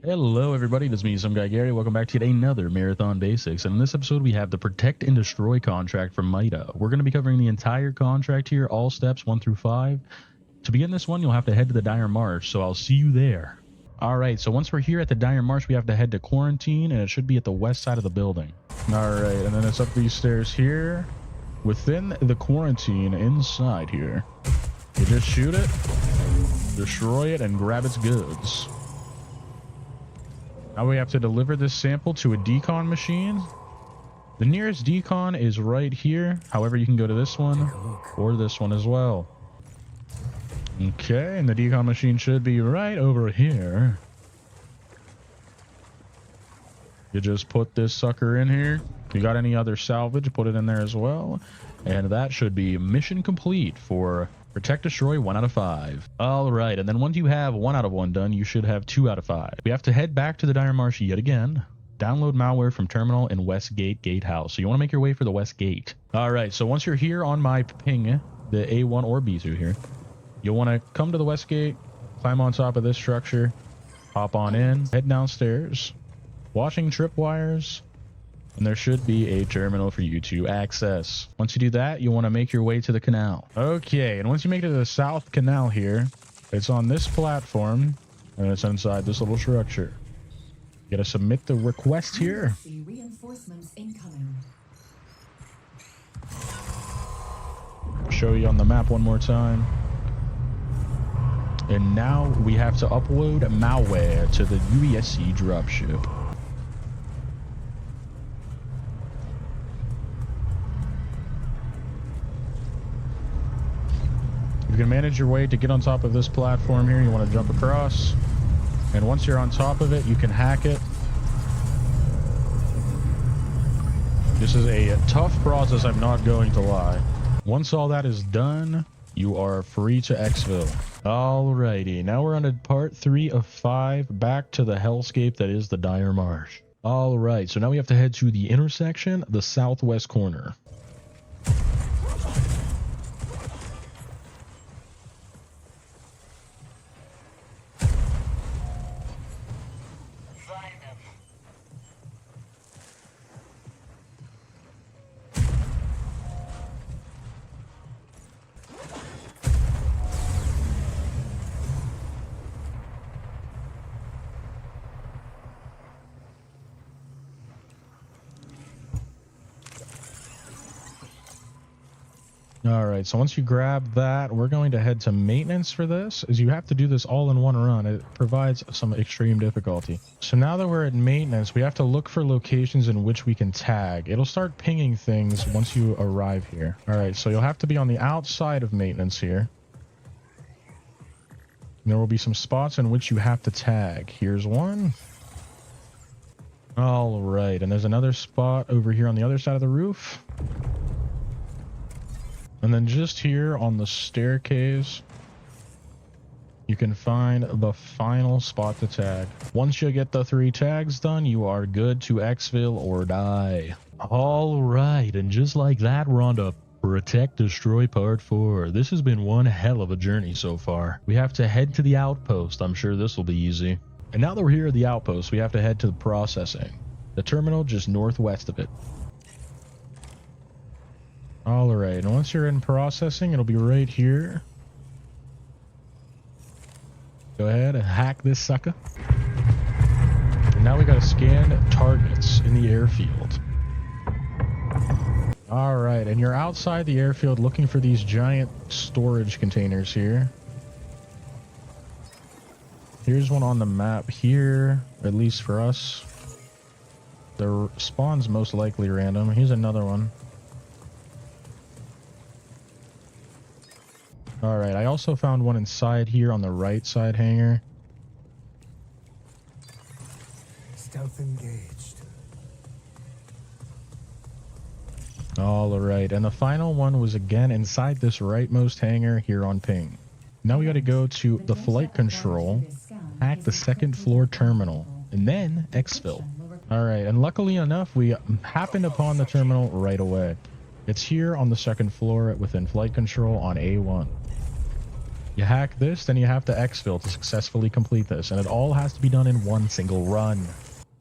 Hello everybody, this is me, some guy Gary. Welcome back to yet another Marathon Basics. And in this episode we have the Protect and Destroy contract from Mida. We're going to be covering the entire contract here, all steps 1 through 5. To begin this one, you'll have to head to the Dire Marsh, so I'll see you there. Alright, so once we're here at the Dire Marsh, we have to head to Quarantine, and it should be at the west side of the building. Alright, and then it's up these stairs here. Within the Quarantine, inside here, you just shoot it, destroy it, and grab its goods. Now we have to deliver this sample to a decon machine. The nearest decon is right here. However, you can go to this one or this one as well. Okay, and the decon machine should be right over here. You just put this sucker in here. If you got any other salvage, put it in there as well. And that should be mission complete for Protect, Destroy 1 out of 5. All right, and then once you have 1 out of 1 done, you should have 2 out of 5. We have to head back to the Dire Marsh yet again. Download malware from terminal in West Gate Gatehouse. So you want to make your way for the West Gate. All right, so once you're here on my ping, the A1 or B2 here, you'll want to come to the West Gate, climb on top of this structure, hop on in, head downstairs, washing tripwires, and there should be a terminal for you to access. Once you do that, you want to make your way to the canal. Okay, and once you make it to the south canal here, it's on this platform, and it's inside this little structure. You gotta submit the request here. Reinforcements incoming. Show you on the map one more time. And now we have to upload malware to the UESC dropship. You can manage your way to get on top of this platform here. You want to jump across, and once you're on top of it, you can hack it. This is a tough process, I'm not going to lie. Once all that is done, you are free to exfil. Alrighty, now we're on to part 3 of 5, back to the hellscape that is the Dire Marsh. Alright, so now we have to head to the intersection, the southwest corner. Alright, so once you grab that, we're going to head to maintenance for this, as you have to do this all in one run. It provides some extreme difficulty. So now that we're at maintenance, we have to look for locations in which we can tag. It'll start pinging things once you arrive here. Alright, so you'll have to be on the outside of maintenance here. And there will be some spots in which you have to tag. Here's one. Alright, and there's another spot over here on the other side of the roof. And then just here on the staircase, you can find the final spot to tag. Once you get the 3 tags done, you are good to exfil or die. All right, and just like that, we're on to Protect, Destroy Part 4. This has been one hell of a journey so far. We have to head to the outpost. I'm sure this will be easy. And now that we're here at the outpost, we have to head to the processing. The terminal just northwest of it. Alright, and once you're in processing, it'll be right here. Go ahead and hack this sucker. And now we gotta scan targets in the airfield. Alright, and you're outside the airfield looking for these giant storage containers here. Here's one on the map here, at least for us. The spawn's most likely random. Here's another one. Alright, I also found one inside here on the right side hangar. Stealth engaged. Alright, and the final one was again inside this rightmost hangar here on ping. Now we gotta go to the flight control, hack the 2nd floor terminal, and then exfil. Alright, and luckily enough, we happened upon the terminal right away. It's here on the 2nd floor within flight control on A1. You hack this, then you have to exfil to successfully complete this, and it all has to be done in one single run.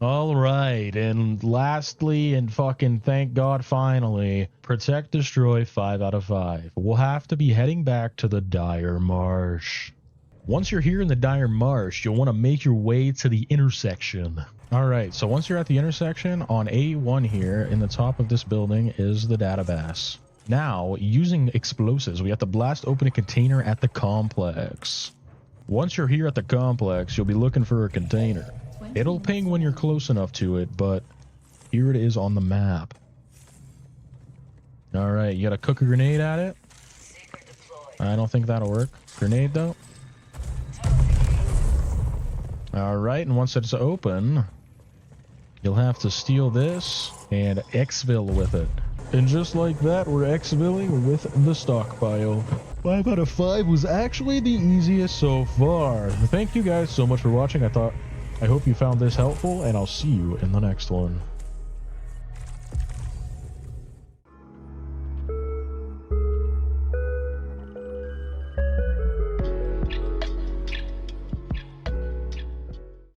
All right, and lastly, and fucking thank God finally, Protect Destroy 5 out of 5. We'll have to be heading back to the Dire Marsh. Once you're here in the Dire Marsh, you'll want to make your way to the intersection. All right, so once you're at the intersection, on A1 here, in the top of this building is the database. Now, using explosives, we have to blast open a container at the complex. Once you're here at the complex, you'll be looking for a container. It'll ping when you're close enough to it, but here it is on the map. All right, you gotta cook a grenade at it. I don't think that'll work. Grenade, though. All right, and once it's open, you'll have to steal this and exfil with it. And just like that, we're exfilling with the stockpile. 5 out of 5 was actually the easiest so far. Thank you guys so much for watching. I hope you found this helpful, and I'll see you in the next one.